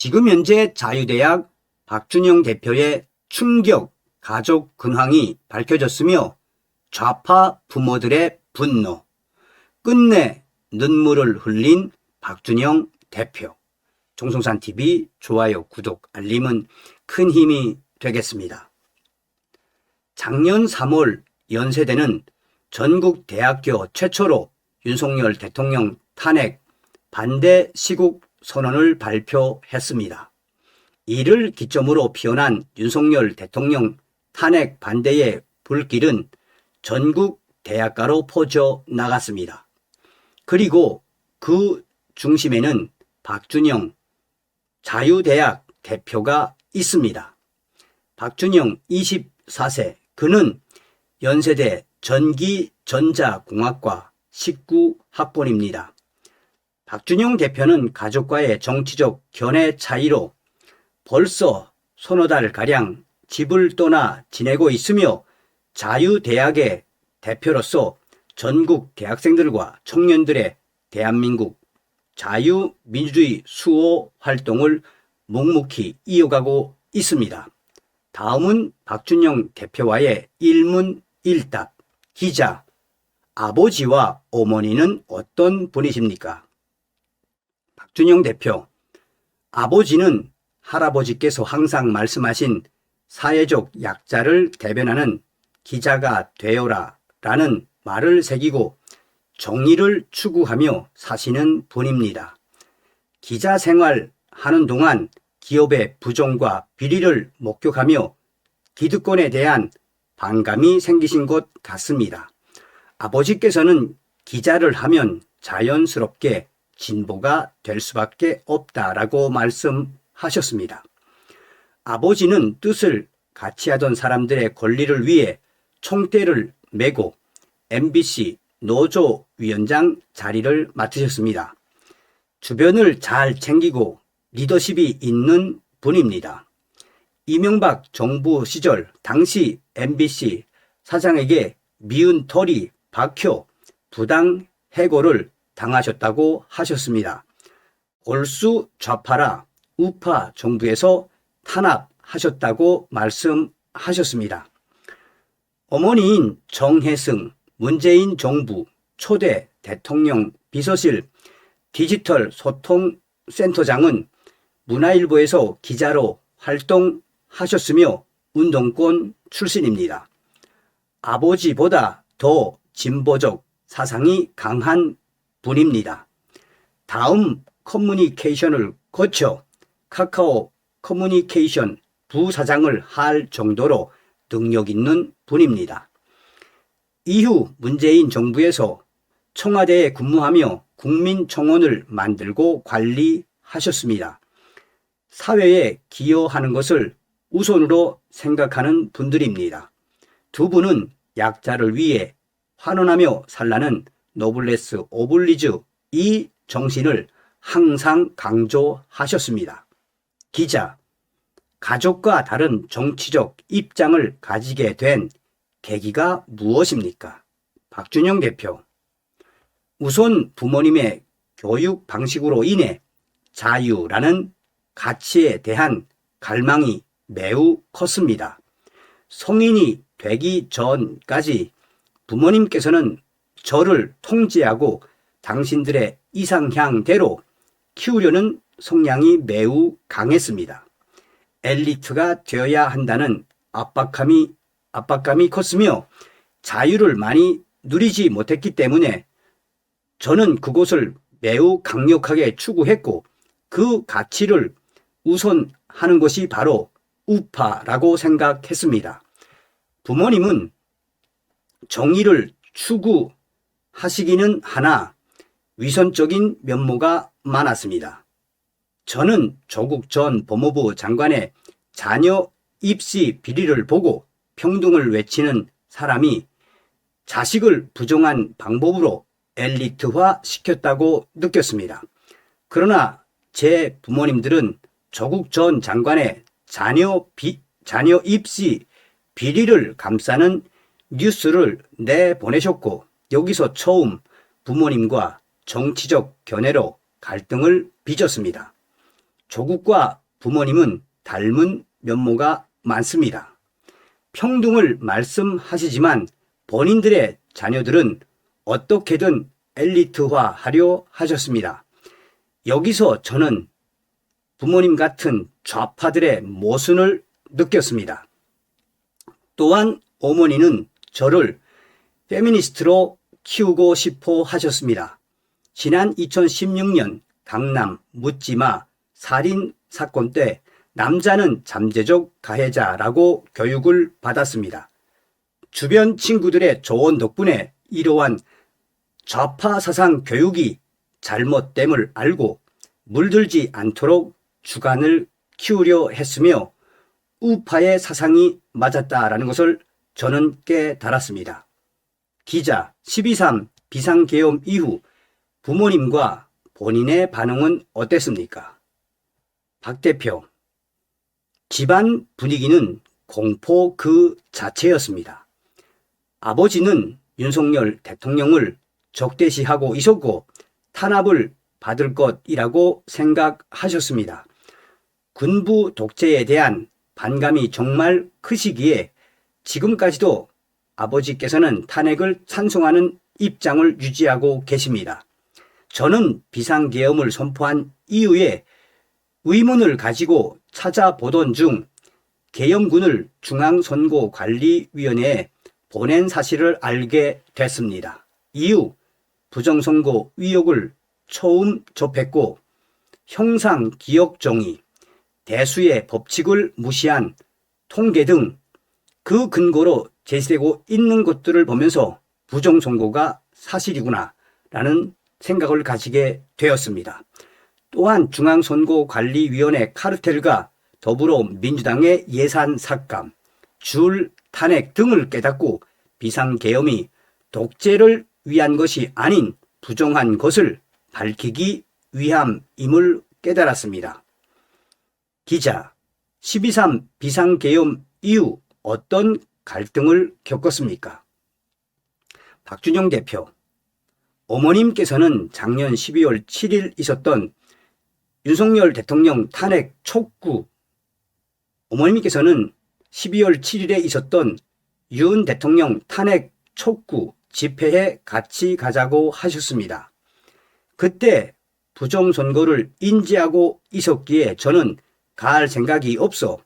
지금 현재 자유대학 박준영 대표의 충격 가족 근황이 밝혀졌으며 좌파 부모들의 분노, 끝내 눈물을 흘린 박준영 대표. 종송산TV 좋아요, 구독, 알림은 큰 힘이 되겠습니다. 작년 3월 연세대는 전국 대학교 최초로 윤석열 대통령 탄핵 반대 시국 선언을 발표했습니다. 이를 기점으로 피어난 윤석열 대통령 탄핵 반대의 불길은 전국 대학가로 퍼져 나갔습니다. 그리고 그 중심에는 박준영 자유대학 대표가 있습니다. 박준영 24세, 그는 연세대 전기전자공학과 19학번입니다. 박준영 대표는 가족과의 정치적 견해 차이로 벌써 서너 달가량 집을 떠나 지내고 있으며 자유대학의 대표로서 전국 대학생들과 청년들의 대한민국 자유민주주의 수호 활동을 묵묵히 이어가고 있습니다. 다음은 박준영 대표와의 일문일답. 기자, 아버지와 어머니는 어떤 분이십니까? 박준영 대표, 아버지는 할아버지께서 항상 말씀하신 사회적 약자를 대변하는 기자가 되어라 라는 말을 새기고 정의를 추구하며 사시는 분입니다. 기자 생활하는 동안 기업의 부정과 비리를 목격하며 기득권에 대한 반감이 생기신 것 같습니다. 아버지께서는 기자를 하면 자연스럽게 진보가 될 수밖에 없다라고 말씀하셨습니다. 아버지는 뜻을 같이 하던 사람들의 권리를 위해 총대를 메고 MBC 노조위원장 자리를 맡으셨습니다. 주변을 잘 챙기고 리더십이 있는 분입니다. 이명박 정부 시절 당시 MBC 사장에게 미운 털이 박혀 부당 해고를 당하셨다고 하셨습니다. 골수 좌파라 우파 정부에서 탄압하셨다고 말씀하셨습니다. 어머니인 정혜승 문재인 정부 초대 대통령 비서실 디지털 소통센터장은 문화일보에서 기자로 활동하셨으며 운동권 출신입니다. 아버지보다 더 진보적 사상이 강한 분입니다. 다음 커뮤니케이션을 거쳐 카카오 커뮤니케이션 부사장을 할 정도로 능력 있는 분입니다. 이후 문재인 정부에서 청와대에 근무하며 국민청원을 만들고 관리하셨습니다. 사회에 기여하는 것을 우선으로 생각하는 분들입니다. 두 분은 약자를 위해 환원하며 살라는 노블레스 오블리주 이 정신을 항상 강조하셨습니다. 기자, 가족과 다른 정치적 입장을 가지게 된 계기가 무엇입니까? 박준영 대표, 우선 부모님의 교육 방식으로 인해 자유라는 가치에 대한 갈망이 매우 컸습니다. 성인이 되기 전까지 부모님께서는 저를 통제하고 당신들의 이상향대로 키우려는 성향이 매우 강했습니다. 엘리트가 되어야 한다는 압박감이 컸으며 자유를 많이 누리지 못했기 때문에 저는 그것을 매우 강력하게 추구했고 그 가치를 우선하는 것이 바로 우파라고 생각했습니다. 부모님은 정의를 추구하시기는 하나 위선적인 면모가 많았습니다. 저는 조국 전 법무부 장관의 자녀 입시 비리를 보고 평등을 외치는 사람이 자식을 부정한 방법으로 엘리트화 시켰다고 느꼈습니다. 그러나 제 부모님들은 조국 전 장관의 자녀 입시 비리를 감싸는 뉴스를 내보내셨고 여기서 처음 부모님과 정치적 견해로 갈등을 빚었습니다. 조국과 부모님은 닮은 면모가 많습니다. 평등을 말씀하시지만 본인들의 자녀들은 어떻게든 엘리트화하려 하셨습니다. 여기서 저는 부모님 같은 좌파들의 모순을 느꼈습니다. 또한 어머니는 저를 페미니스트로 키우고 싶어 하셨습니다. 지난 2016년 강남 묻지마 살인 사건 때 남자는 잠재적 가해자라고 교육을 받았습니다. 주변 친구들의 조언 덕분에 이러한 좌파 사상 교육이 잘못됨을 알고 물들지 않도록 주관을 키우려 했으며 우파의 사상이 맞았다라는 것을 저는 깨달았습니다. 기자 12.3 비상계엄 이후 부모님과 본인의 반응은 어땠습니까? 박 대표, 집안 분위기는 공포 그 자체였습니다. 아버지는 윤석열 대통령을 적대시하고 있었고 탄압을 받을 것이라고 생각하셨습니다. 군부 독재에 대한 반감이 정말 크시기에 지금까지도 아버지께서는 탄핵을 찬성하는 입장을 유지하고 계십니다. 저는 비상계엄을 선포한 이후에 의문을 가지고 찾아보던 중 계엄군을 중앙선거관리위원회에 보낸 사실을 알게 됐습니다. 이후 부정선거 의혹을 처음 접했고 형상기억정의, 대수의 법칙을 무시한 통계 등 그 근거로 제시되고 있는 것들을 보면서 부정선거가 사실이구나 라는 생각을 가지게 되었습니다. 또한 중앙선거관리위원회 카르텔과 더불어민주당의 예산 삭감, 줄 탄핵 등을 깨닫고 비상계엄이 독재를 위한 것이 아닌 부정한 것을 밝히기 위함임을 깨달았습니다. 기자 12.3 비상계엄 이후 어떤 갈등을 겪었습니까? 박준영 대표, 어머님께서는 작년 12월 7일 있었던 윤석열 대통령 탄핵 촉구, 어머님께서는 12월 7일에 있었던 윤 대통령 탄핵 촉구 집회에 같이 가자고 하셨습니다. 그때 부정선거를 인지하고 있었기에 저는 갈 생각이 없어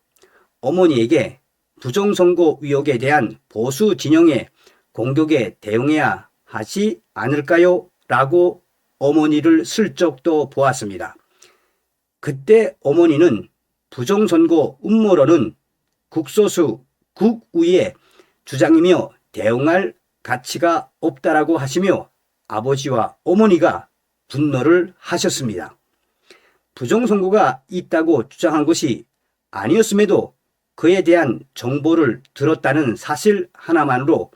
어머니에게 부정선거 의혹에 대한 보수 진영의 공격에 대응해야 하지 않을까요? 라고 어머니를 슬쩍 또 보았습니다. 그때 어머니는 부정선거 음모론은 국소수 국우의 주장이며 대응할 가치가 없다라고 하시며 아버지와 어머니가 분노를 하셨습니다. 부정선거가 있다고 주장한 것이 아니었음에도 그에 대한 정보를 들었다는 사실 하나만으로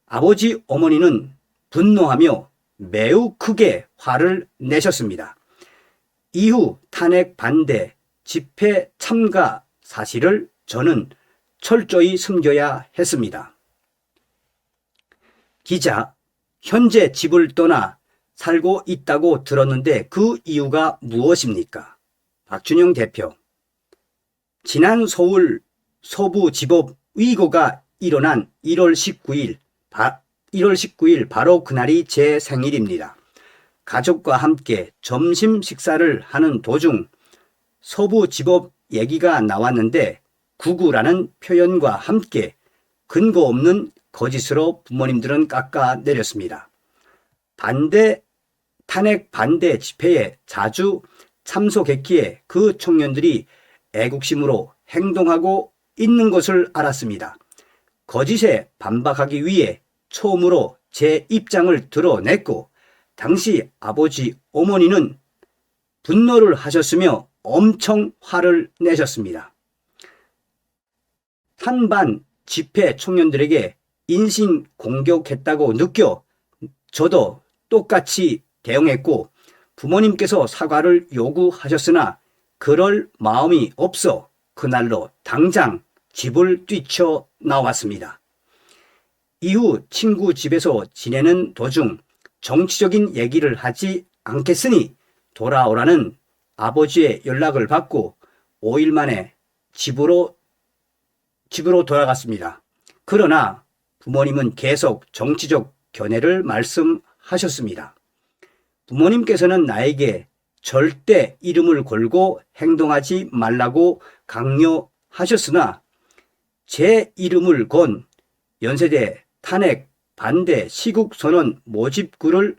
아버지 어머니는 분노하며 매우 크게 화를 내셨습니다. 이후 탄핵 반대 집회 참가 사실을 저는 철저히 숨겨야 했습니다. 기자, 현재 집을 떠나 살고 있다고 들었는데 그 이유가 무엇입니까? 박준영 대표, 지난 서울 서부지법 의거가 일어난 1월 19일 바로 그날이 제 생일입니다. 가족과 함께 점심 식사를 하는 도중 서부지법 얘기가 나왔는데 구구라는 표현과 함께 근거 없는 거짓으로 부모님들은 깎아내렸습니다. 탄핵 반대 집회에 자주 참석했기에 그 청년들이 애국심으로 행동하고 있는 것을 알았습니다. 거짓에 반박하기 위해 처음으로 제 입장을 드러냈고 당시 아버지 어머니는 분노를 하셨으며 엄청 화를 내셨습니다. 찬반 집회 청년들에게 인신 공격했다고 느껴 저도 똑같이 대응했고 부모님께서 사과를 요구하셨으나 그럴 마음이 없어 그날로 당장 집을 뛰쳐나왔습니다. 이후 친구 집에서 지내는 도중 정치적인 얘기를 하지 않겠으니 돌아오라는 아버지의 연락을 받고 5일 만에 집으로 돌아갔습니다. 그러나 부모님은 계속 정치적 견해를 말씀하셨습니다. 부모님께서는 나에게 절대 이름을 걸고 행동하지 말라고 강요하셨으나 제 이름을 건 연세대 탄핵 반대 시국선언 모집글을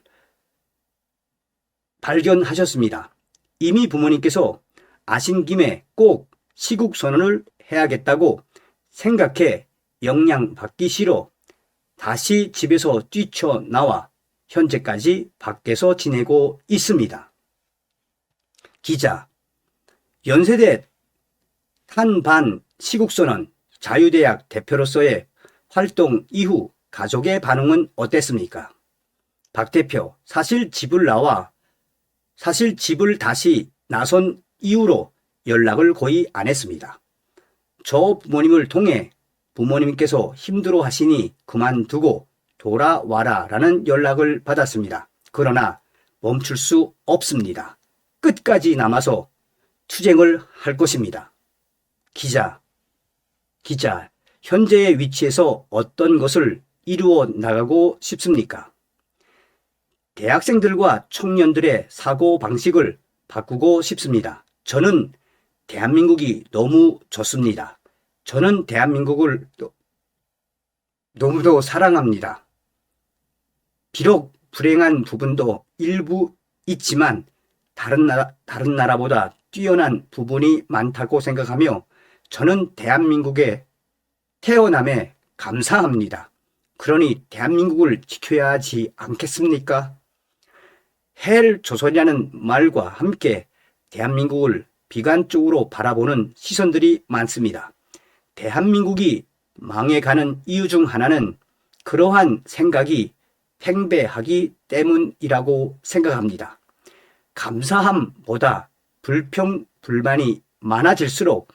발견하셨습니다. 이미 부모님께서 아신 김에 꼭 시국선언을 해야겠다고 생각해 영향받기 싫어 다시 집에서 뛰쳐나와 현재까지 밖에서 지내고 있습니다. 기자, 연세대 탄반 시국선언 자유대학 대표로서의 활동 이후 가족의 반응은 어땠습니까? 박 대표, 사실 집을 다시 나선 이후로 연락을 거의 안 했습니다. 저 부모님을 통해 부모님께서 힘들어 하시니 그만두고 돌아와라 라는 연락을 받았습니다. 그러나 멈출 수 없습니다. 끝까지 남아서 투쟁을 할 것입니다. 기자, 현재의 위치에서 어떤 것을 이루어 나가고 싶습니까? 대학생들과 청년들의 사고방식을 바꾸고 싶습니다. 저는 대한민국이 너무 좋습니다. 저는 대한민국을 너무도 사랑합니다. 비록 불행한 부분도 일부 있지만 다른 나라보다 뛰어난 부분이 많다고 생각하며 저는 대한민국에 태어남에 감사합니다. 그러니 대한민국을 지켜야 하지 않겠습니까? 헬 조선이라는 말과 함께 대한민국을 비관적으로 바라보는 시선들이 많습니다. 대한민국이 망해가는 이유 중 하나는 그러한 생각이 팽배하기 때문이라고 생각합니다. 감사함보다 불평불만이 많아질수록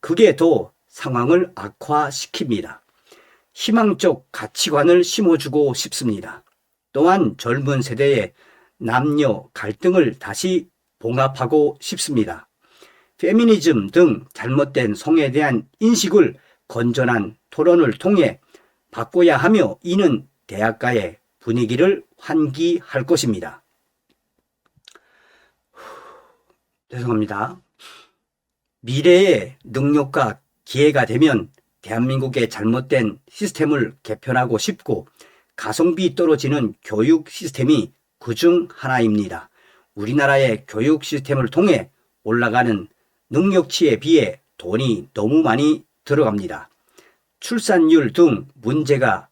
그게 더 상황을 악화시킵니다. 희망적 가치관을 심어주고 싶습니다. 또한 젊은 세대의 남녀 갈등을 다시 봉합하고 싶습니다. 페미니즘 등 잘못된 성에 대한 인식을 건전한 토론을 통해 바꿔야 하며 이는 대학가의 분위기를 환기할 것입니다. 죄송합니다. 미래의 능력과 기회가 되면 대한민국의 잘못된 시스템을 개편하고 싶고 가성비 떨어지는 교육 시스템이 그중 하나입니다. 우리나라의 교육 시스템을 통해 올라가는 능력치에 비해 돈이 너무 많이 들어갑니다. 출산율 등 문제가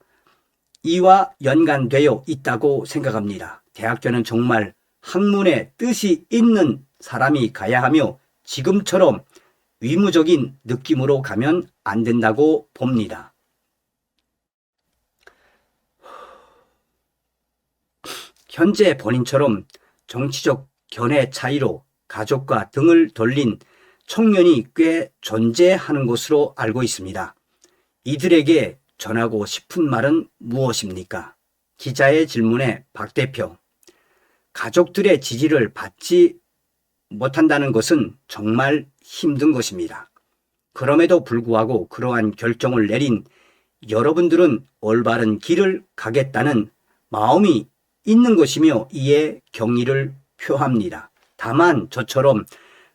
이와 연관되어 있다고 생각합니다. 대학교는 정말 학문에 뜻이 있는 사람이 가야 하며 지금처럼 위무적인 느낌으로 가면 안 된다고 봅니다. 현재 본인처럼 정치적 견해 차이로 가족과 등을 돌린 청년이 꽤 존재하는 것으로 알고 있습니다. 이들에게 전하고 싶은 말은 무엇입니까? 기자의 질문에 박 대표, 가족들의 지지를 받지 못한다는 것은 정말 힘든 것입니다. 그럼에도 불구하고 그러한 결정을 내린 여러분들은 올바른 길을 가겠다는 마음이 있는 것이며 이에 경의를 표합니다. 다만 저처럼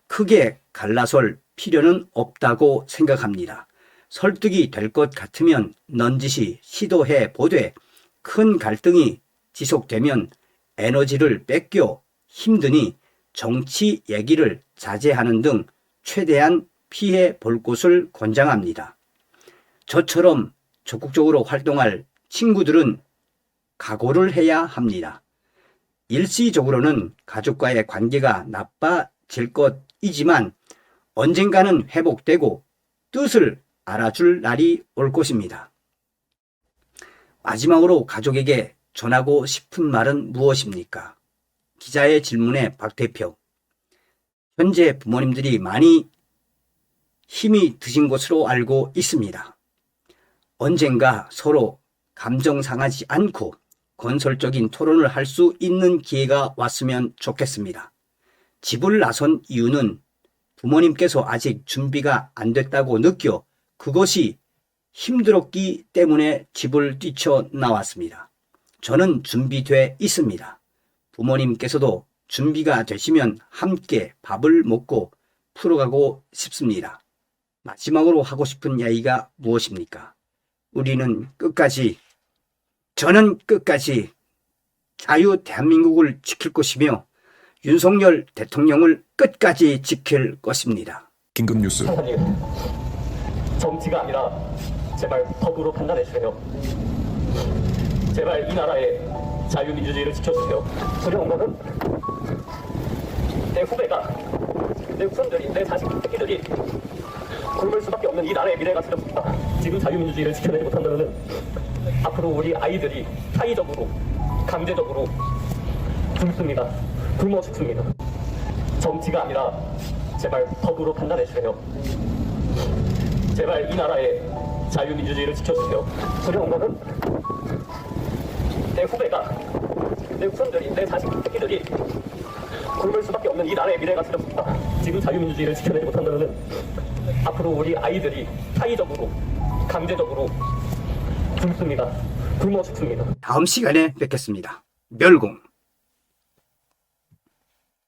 크게 갈라설 필요는 없다고 생각합니다. 설득이 될 것 같으면 넌지시 시도해 보되 큰 갈등이 지속되면 에너지를 뺏겨 힘드니 정치 얘기를 자제하는 등 최대한 피해 볼 것을 권장합니다. 저처럼 적극적으로 활동할 친구들은 각오를 해야 합니다. 일시적으로는 가족과의 관계가 나빠질 것이지만 언젠가는 회복되고 뜻을 알아줄 날이 올 것입니다. 마지막으로 가족에게 전하고 싶은 말은 무엇입니까? 기자의 질문에 박 대표, 현재 부모님들이 많이 힘이 드신 것으로 알고 있습니다. 언젠가 서로 감정 상하지 않고 건설적인 토론을 할 수 있는 기회가 왔으면 좋겠습니다. 집을 나선 이유는 부모님께서 아직 준비가 안 됐다고 느껴 그것이 힘들었기 때문에 집을 뛰쳐나왔습니다. 저는 준비돼 있습니다. 부모님께서도 준비가 되시면 함께 밥을 먹고 풀어가고 싶습니다. 마지막으로 하고 싶은 이야기가 무엇입니까? 저는 끝까지 자유 대한민국을 지킬 것이며 윤석열 대통령을 끝까지 지킬 것입니다. 긴급 뉴스. 판사님, 정치가 아니라 제발 법으로 판단해 주세요. 제발 이 나라의 자유민주주의를 지켜주세요. 두려운 것은 내 후배가, 내 후손들이, 내 자식, 새끼들이 굶을 수밖에 없는 이 나라의 미래가 두렵습니다. 지금 자유민주주의를 지켜내지 못한다면 앞으로 우리 아이들이 사회적으로, 강제적으로 굶습니다. 굶어 죽습니다. 정치가 아니라 제발 법으로 판단해 주세요. 제발 이 나라의 자유민주주의를 지켜주세요. 두려운 것은 내 후배가, 내 후손들이, 내 자식, 새끼들이 굶을 수밖에 없는 이 나라의 미래가 두렵습니다. 지금 자유민주주의를 지켜내지 못한다면 앞으로 우리 아이들이 사회적으로, 강제적으로 굶습니다. 굶어 죽습니다. 다음 시간에 뵙겠습니다. 멸공.